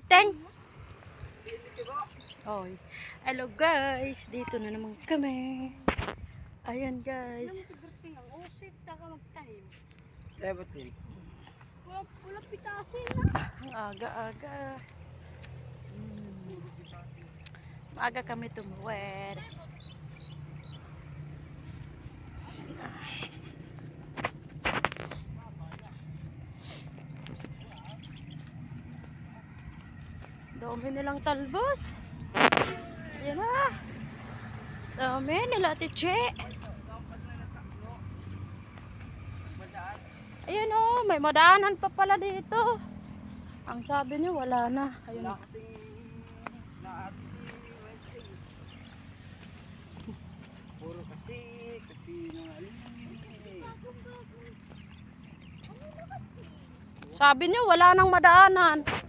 Teng. Oy. Hello guys, dito na naman kami. Ayan guys. Wala pitasin na. Ang aga-aga. Maaga kami tumuwer. Dami nilang talbos. Ayan na. Dami nila tiche. Ayan o, may madaanan pa pala dito. Ang sabi niyo wala na. Ayun. Puro kasi Sabi niyo wala nang madaanan.